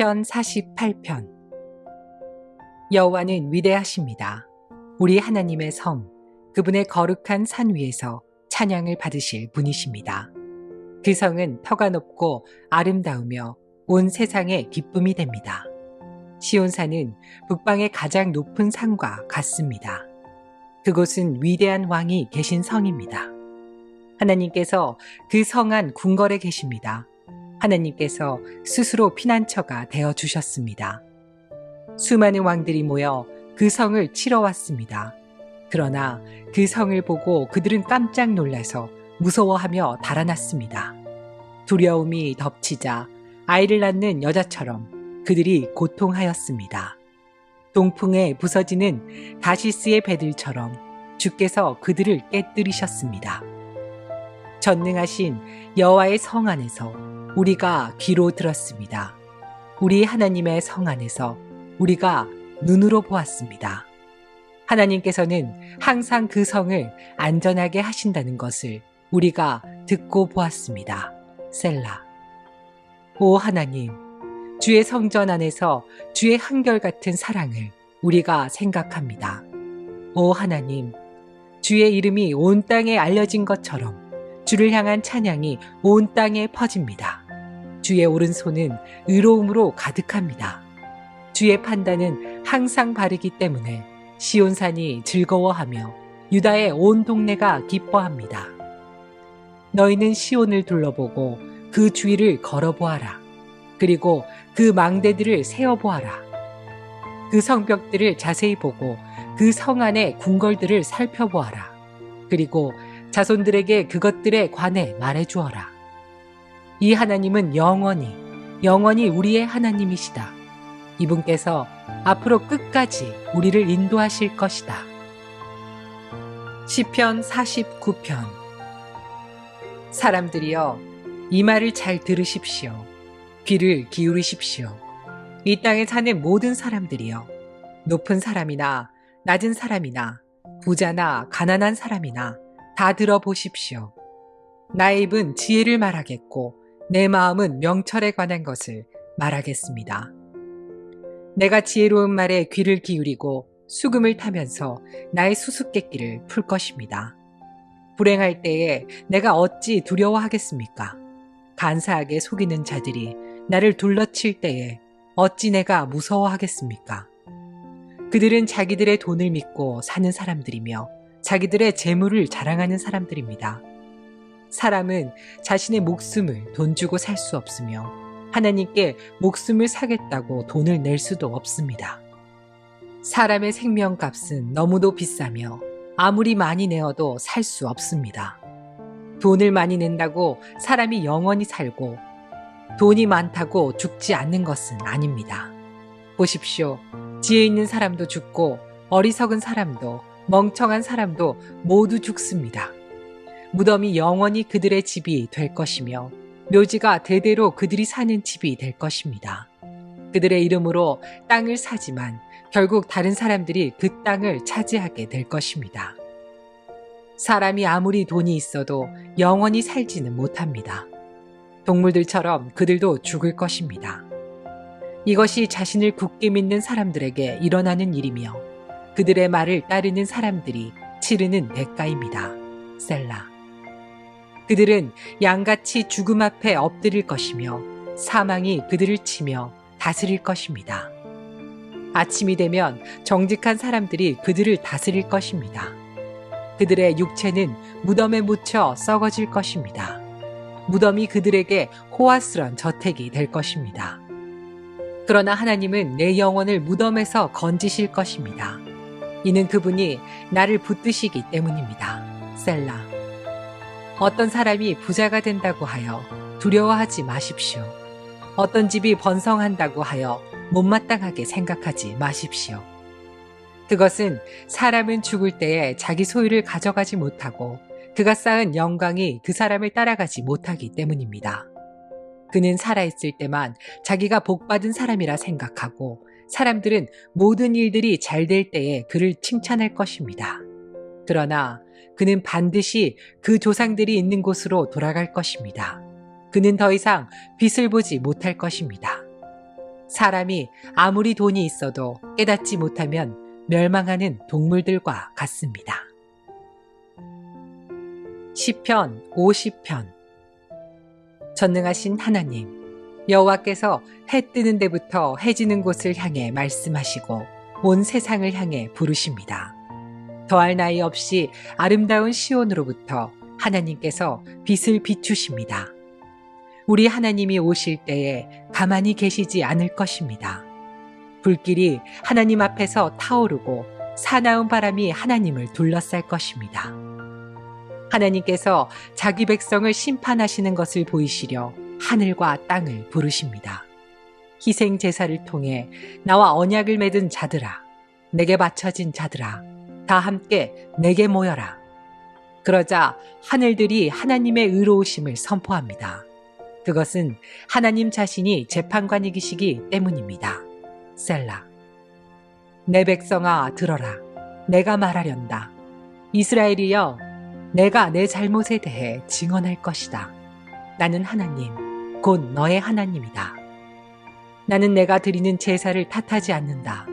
시편 48편. 여호와는 위대하십니다. 우리 하나님의 성, 그분의 거룩한 산 위에서 찬양을 받으실 분이십니다. 그 성은 터가 높고 아름다우며 온 세상의 기쁨이 됩니다. 시온산은 북방의 가장 높은 산과 같습니다. 그곳은 위대한 왕이 계신 성입니다. 하나님께서 그 성 안 궁궐에 계십니다. 하나님께서 스스로 피난처가 되어 주셨습니다. 수많은 왕들이 모여 그 성을 치러 왔습니다. 그러나 그 성을 보고 그들은 깜짝 놀라서 무서워하며 달아났습니다. 두려움이 덮치자 아이를 낳는 여자처럼 그들이 고통하였습니다. 동풍에 부서지는 다시스의 배들처럼 주께서 그들을 깨뜨리셨습니다. 전능하신 여호와의 성 안에서 우리가 귀로 들었습니다. 우리 하나님의 성 안에서 우리가 눈으로 보았습니다. 하나님께서는 항상 그 성을 안전하게 하신다는 것을 우리가 듣고 보았습니다. 셀라. 오 하나님, 주의 성전 안에서 주의 한결같은 사랑을 우리가 생각합니다. 오 하나님, 주의 이름이 온 땅에 알려진 것처럼 주를 향한 찬양이 온 땅에 퍼집니다. 주의 오른손은 의로움으로 가득합니다. 주의 판단은 항상 바르기 때문에 시온산이 즐거워하며 유다의 온 동네가 기뻐합니다. 너희는 시온을 둘러보고 그 주위를 걸어보아라. 그리고 그 망대들을 세어보아라. 그 성벽들을 자세히 보고 그 성 안의 궁궐들을 살펴보아라. 그리고 자손들에게 그것들에 관해 말해주어라. 이 하나님은 영원히 우리의 하나님이시다. 이분께서 앞으로 끝까지 우리를 인도하실 것이다. 시편 49편. 사람들이여, 이 말을 잘 들으십시오. 귀를 기울이십시오. 이 땅에 사는 모든 사람들이여, 높은 사람이나 낮은 사람이나 부자나 가난한 사람이나 다 들어보십시오. 나의 입은 지혜를 말하겠고 내 마음은 명철에 관한 것을 말하겠습니다. 내가 지혜로운 말에 귀를 기울이고 수금을 타면서 나의 수수께끼를 풀 것입니다. 불행할 때에 내가 어찌 두려워하겠습니까? 간사하게 속이는 자들이 나를 둘러칠 때에 어찌 내가 무서워하겠습니까? 그들은 자기들의 돈을 믿고 사는 사람들이며 자기들의 재물을 자랑하는 사람들입니다. 사람은 자신의 목숨을 돈 주고 살 수 없으며 하나님께 목숨을 사겠다고 돈을 낼 수도 없습니다. 사람의 생명값은 너무도 비싸며 아무리 많이 내어도 살 수 없습니다. 돈을 많이 낸다고 사람이 영원히 살고 돈이 많다고 죽지 않는 것은 아닙니다. 보십시오. 지혜 있는 사람도 죽고 어리석은 사람도 멍청한 사람도 모두 죽습니다. 무덤이 영원히 그들의 집이 될 것이며 묘지가 대대로 그들이 사는 집이 될 것입니다. 그들의 이름으로 땅을 사지만 결국 다른 사람들이 그 땅을 차지하게 될 것입니다. 사람이 아무리 돈이 있어도 영원히 살지는 못합니다. 동물들처럼 그들도 죽을 것입니다. 이것이 자신을 굳게 믿는 사람들에게 일어나는 일이며 그들의 말을 따르는 사람들이 치르는 대가입니다. 셀라. 그들은 양같이 죽음 앞에 엎드릴 것이며 사망이 그들을 치며 다스릴 것입니다. 아침이 되면 정직한 사람들이 그들을 다스릴 것입니다. 그들의 육체는 무덤에 묻혀 썩어질 것입니다. 무덤이 그들에게 호화스런 저택이 될 것입니다. 그러나 하나님은 내 영혼을 무덤에서 건지실 것입니다. 이는 그분이 나를 붙드시기 때문입니다. 셀라. 어떤 사람이 부자가 된다고 하여 두려워하지 마십시오. 어떤 집이 번성한다고 하여 못마땅하게 생각하지 마십시오. 그것은 사람은 죽을 때에 자기 소유를 가져가지 못하고 그가 쌓은 영광이 그 사람을 따라가지 못하기 때문입니다. 그는 살아있을 때만 자기가 복받은 사람이라 생각하고 사람들은 모든 일들이 잘 될 때에 그를 칭찬할 것입니다. 그러나 그는 반드시 그 조상들이 있는 곳으로 돌아갈 것입니다. 그는 더 이상 빛을 보지 못할 것입니다. 사람이 아무리 돈이 있어도 깨닫지 못하면 멸망하는 동물들과 같습니다. 시편 50편. 전능하신 하나님, 여호와께서 해 뜨는 데부터 해 지는 곳을 향해 말씀하시고 온 세상을 향해 부르십니다. 더할 나위 없이 아름다운 시온으로부터 하나님께서 빛을 비추십니다. 우리 하나님이 오실 때에 가만히 계시지 않을 것입니다. 불길이 하나님 앞에서 타오르고 사나운 바람이 하나님을 둘러쌀 것입니다. 하나님께서 자기 백성을 심판하시는 것을 보이시려 하늘과 땅을 부르십니다. 희생 제사를 통해 나와 언약을 맺은 자들아, 내게 바쳐진 자들아, 다 함께 내게 모여라. 그러자 하늘들이 하나님의 의로우심을 선포합니다. 그것은 하나님 자신이 재판관이시기 때문입니다. 셀라. 내 백성아 들어라. 내가 말하련다. 이스라엘이여, 내가 내 잘못에 대해 증언할 것이다. 나는 하나님, 곧 너의 하나님이다. 나는 내가 드리는 제사를 탓하지 않는다.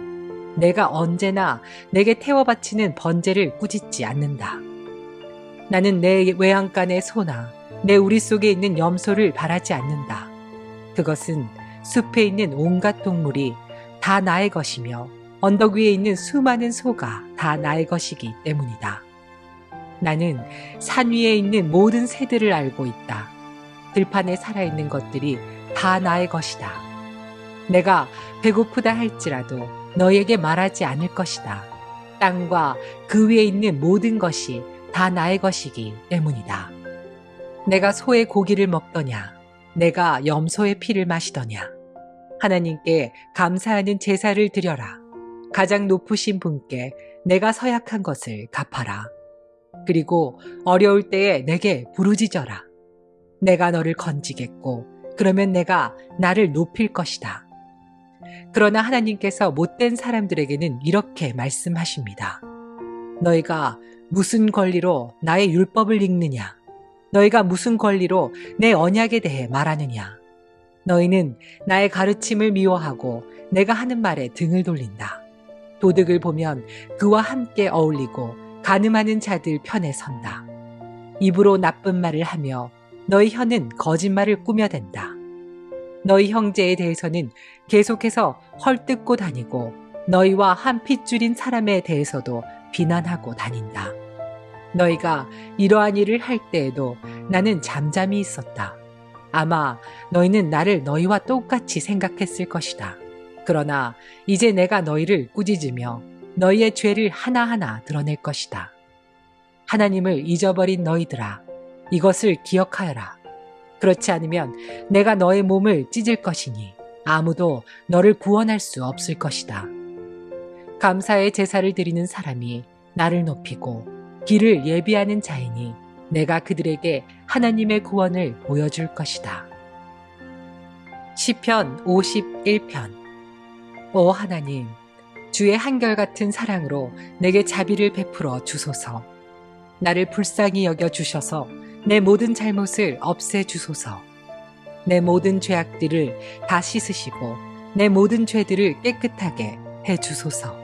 내가 언제나 내게 태워 바치는 번제를 꾸짖지 않는다. 나는 내 외양간의 소나 내 우리 속에 있는 염소를 바라지 않는다. 그것은 숲에 있는 온갖 동물이 다 나의 것이며 언덕 위에 있는 수많은 소가 다 나의 것이기 때문이다. 나는 산 위에 있는 모든 새들을 알고 있다. 들판에 살아있는 것들이 다 나의 것이다. 내가 배고프다 할지라도 너에게 말하지 않을 것이다. 땅과 그 위에 있는 모든 것이 다 나의 것이기 때문이다. 내가 소의 고기를 먹더냐? 내가 염소의 피를 마시더냐? 하나님께 감사하는 제사를 드려라. 가장 높으신 분께 내가 서약한 것을 갚아라. 그리고 어려울 때에 내게 부르짖어라. 내가 너를 건지겠고 그러면 내가 나를 높일 것이다. 그러나 하나님께서 못된 사람들에게는 이렇게 말씀하십니다. 너희가 무슨 권리로 나의 율법을 읽느냐? 너희가 무슨 권리로 내 언약에 대해 말하느냐? 너희는 나의 가르침을 미워하고 내가 하는 말에 등을 돌린다. 도둑을 보면 그와 함께 어울리고 간음하는 자들 편에 선다. 입으로 나쁜 말을 하며 너희 혀는 거짓말을 꾸며댄다. 너희 형제에 대해서는 계속해서 헐뜯고 다니고 너희와 한 핏줄인 사람에 대해서도 비난하고 다닌다. 너희가 이러한 일을 할 때에도 나는 잠잠히 있었다. 아마 너희는 나를 너희와 똑같이 생각했을 것이다. 그러나 이제 내가 너희를 꾸짖으며 너희의 죄를 하나하나 드러낼 것이다. 하나님을 잊어버린 너희들아, 이것을 기억하여라. 그렇지 않으면 내가 너의 몸을 찢을 것이니 아무도 너를 구원할 수 없을 것이다. 감사의 제사를 드리는 사람이 나를 높이고 길을 예비하는 자이니 내가 그들에게 하나님의 구원을 보여줄 것이다. 시편 51편. 오 하나님, 주의 한결같은 사랑으로 내게 자비를 베풀어 주소서. 나를 불쌍히 여겨 주셔서 내 모든 잘못을 없애 주소서. 내 모든 죄악들을 다 씻으시고 내 모든 죄들을 깨끗하게 해 주소서.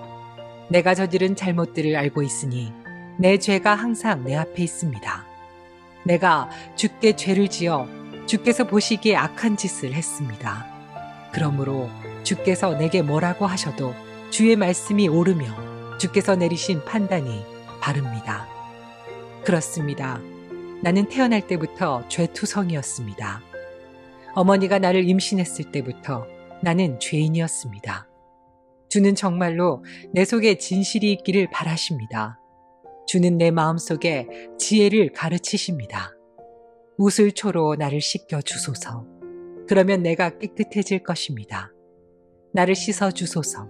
내가 저지른 잘못들을 알고 있으니 내 죄가 항상 내 앞에 있습니다. 내가 주께 죄를 지어 주께서 보시기에 악한 짓을 했습니다. 그러므로 주께서 내게 뭐라고 하셔도 주의 말씀이 옳으며 주께서 내리신 판단이 바릅니다. 그렇습니다. 나는 태어날 때부터 죄투성이었습니다. 어머니가 나를 임신했을 때부터 나는 죄인이었습니다. 주는 정말로 내 속에 진실이 있기를 바라십니다. 주는 내 마음속에 지혜를 가르치십니다. 우슬초로 나를 씻겨 주소서. 그러면 내가 깨끗해질 것입니다. 나를 씻어 주소서.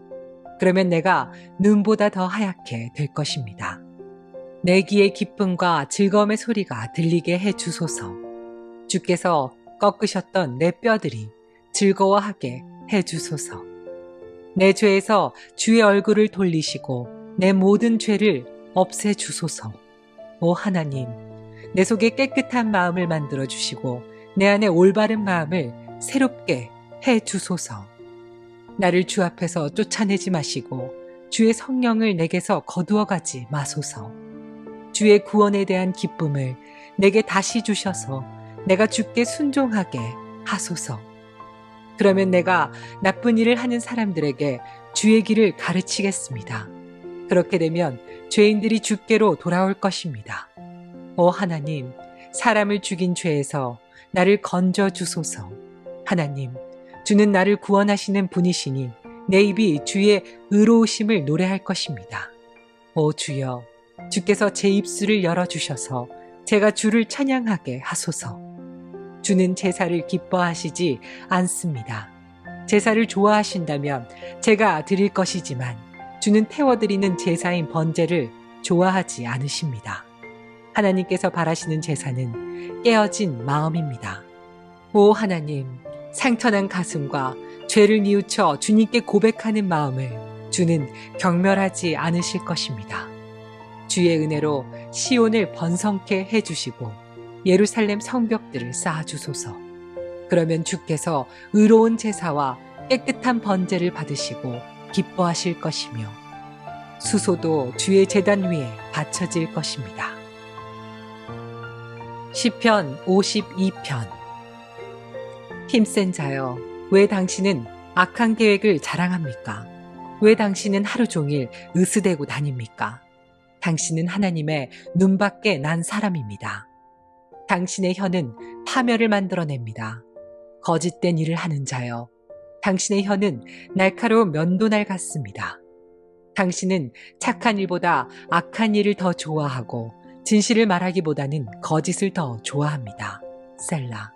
그러면 내가 눈보다 더 하얗게 될 것입니다. 내 귀에 기쁨과 즐거움의 소리가 들리게 해 주소서. 주께서 꺾으셨던 내 뼈들이 즐거워하게 해 주소서. 내 죄에서 주의 얼굴을 돌리시고 내 모든 죄를 없애 주소서. 오 하나님, 내 속에 깨끗한 마음을 만들어 주시고 내 안에 올바른 마음을 새롭게 해 주소서. 나를 주 앞에서 쫓아내지 마시고 주의 성령을 내게서 거두어가지 마소서. 주의 구원에 대한 기쁨을 내게 다시 주셔서 내가 주께 순종하게 하소서. 그러면 내가 나쁜 일을 하는 사람들에게 주의 길을 가르치겠습니다. 그렇게 되면 죄인들이 주께로 돌아올 것입니다. 오 하나님, 사람을 죽인 죄에서 나를 건져 주소서. 하나님, 주는 나를 구원하시는 분이시니 내 입이 주의 의로우심을 노래할 것입니다. 오 주여, 주께서 제 입술을 열어주셔서 제가 주를 찬양하게 하소서. 주는 제사를 기뻐하시지 않습니다. 제사를 좋아하신다면 제가 드릴 것이지만 주는 태워드리는 제사인 번제를 좋아하지 않으십니다. 하나님께서 바라시는 제사는 깨어진 마음입니다. 오 하나님, 상처난 가슴과 죄를 뉘우쳐 주님께 고백하는 마음을 주는 경멸하지 않으실 것입니다. 주의 은혜로 시온을 번성케 해주시고 예루살렘 성벽들을 쌓아주소서. 그러면 주께서 의로운 제사와 깨끗한 번제를 받으시고 기뻐하실 것이며 수소도 주의 제단 위에 바쳐질 것입니다. 시편 52편. 힘센 자여, 왜 당신은 악한 계획을 자랑합니까? 왜 당신은 하루 종일 으스대고 다닙니까? 당신은 하나님의 눈밖에 난 사람입니다. 당신의 혀는 파멸을 만들어냅니다. 거짓된 일을 하는 자여, 당신의 혀는 날카로운 면도날 같습니다. 당신은 착한 일보다 악한 일을 더 좋아하고 진실을 말하기보다는 거짓을 더 좋아합니다. 셀라.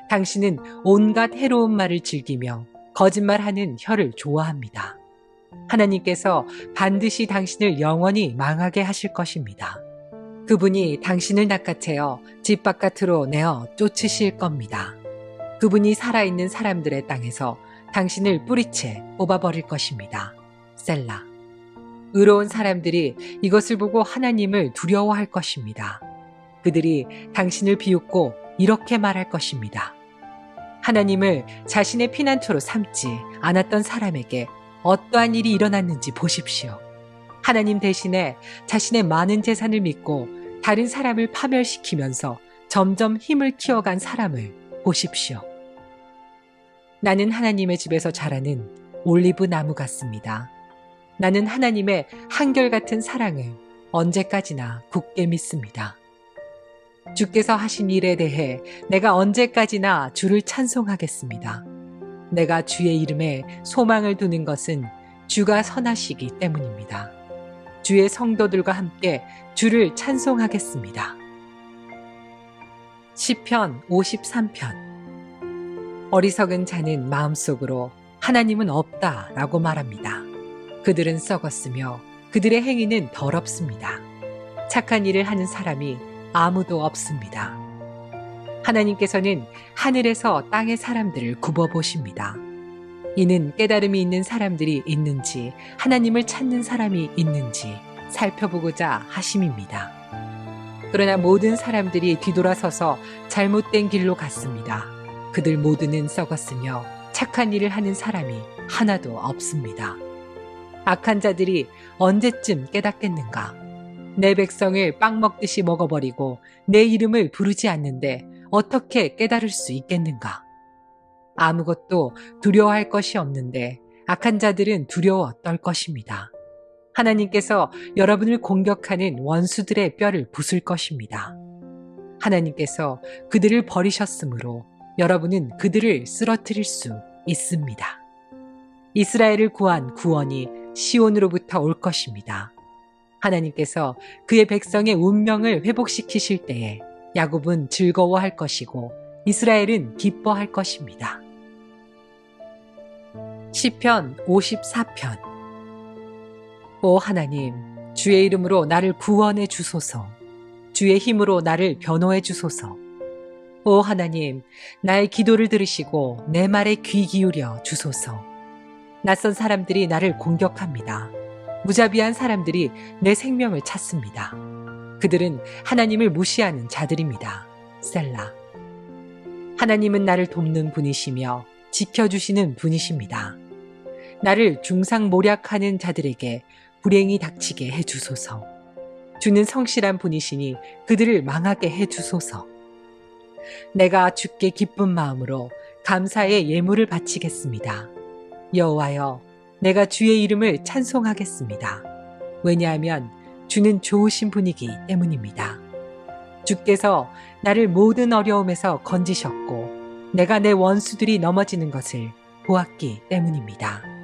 당신은 온갖 해로운 말을 즐기며 거짓말하는 혀를 좋아합니다. 하나님께서 반드시 당신을 영원히 망하게 하실 것입니다. 그분이 당신을 낚아채어 집 바깥으로 내어 쫓으실 겁니다. 그분이 살아있는 사람들의 땅에서 당신을 뿌리채 뽑아버릴 것입니다. 셀라. 의로운 사람들이 이것을 보고 하나님을 두려워할 것입니다. 그들이 당신을 비웃고 이렇게 말할 것입니다. 하나님을 자신의 피난처로 삼지 않았던 사람에게 어떠한 일이 일어났는지 보십시오. 하나님 대신에 자신의 많은 재산을 믿고 다른 사람을 파멸시키면서 점점 힘을 키워간 사람을 보십시오. 나는 하나님의 집에서 자라는 올리브 나무 같습니다. 나는 하나님의 한결같은 사랑을 언제까지나 굳게 믿습니다. 주께서 하신 일에 대해 내가 언제까지나 주를 찬송하겠습니다. 내가 주의 이름에 소망을 두는 것은 주가 선하시기 때문입니다. 주의 성도들과 함께 주를 찬송하겠습니다. 시편 53편. 어리석은 자는 마음속으로 하나님은 없다라고 말합니다. 그들은 썩었으며 그들의 행위는 더럽습니다. 착한 일을 하는 사람이 아무도 없습니다. 하나님께서는 하늘에서 땅의 사람들을 굽어보십니다. 이는 깨달음이 있는 사람들이 있는지 하나님을 찾는 사람이 있는지 살펴보고자 하심입니다. 그러나 모든 사람들이 뒤돌아서서 잘못된 길로 갔습니다. 그들 모두는 썩었으며 착한 일을 하는 사람이 하나도 없습니다. 악한 자들이 언제쯤 깨닫겠는가? 내 백성을 빵 먹듯이 먹어버리고 내 이름을 부르지 않는데 어떻게 깨달을 수 있겠는가? 아무것도 두려워할 것이 없는데 악한 자들은 두려워 떨 것입니다. 하나님께서 여러분을 공격하는 원수들의 뼈를 부술 것입니다. 하나님께서 그들을 버리셨으므로 여러분은 그들을 쓰러뜨릴 수 있습니다. 이스라엘을 구한 구원이 시온으로부터 올 것입니다. 하나님께서 그의 백성의 운명을 회복시키실 때에 야곱은 즐거워할 것이고 이스라엘은 기뻐할 것입니다. 시편 54편. 오 하나님, 주의 이름으로 나를 구원해 주소서. 주의 힘으로 나를 변호해 주소서. 오 하나님, 나의 기도를 들으시고 내 말에 귀 기울여 주소서. 낯선 사람들이 나를 공격합니다. 무자비한 사람들이 내 생명을 찾습니다. 그들은 하나님을 무시하는 자들입니다. 셀라. 하나님은 나를 돕는 분이시며 지켜주시는 분이십니다. 나를 중상모략하는 자들에게 불행이 닥치게 해주소서. 주는 성실한 분이시니 그들을 망하게 해주소서. 내가 주께 기쁜 마음으로 감사의 예물을 바치겠습니다. 여호와여, 내가 주의 이름을 찬송하겠습니다. 왜냐하면 주는 좋으신 분이기 때문입니다. 주께서 나를 모든 어려움에서 건지셨고 내가 내 원수들이 넘어지는 것을 보았기 때문입니다.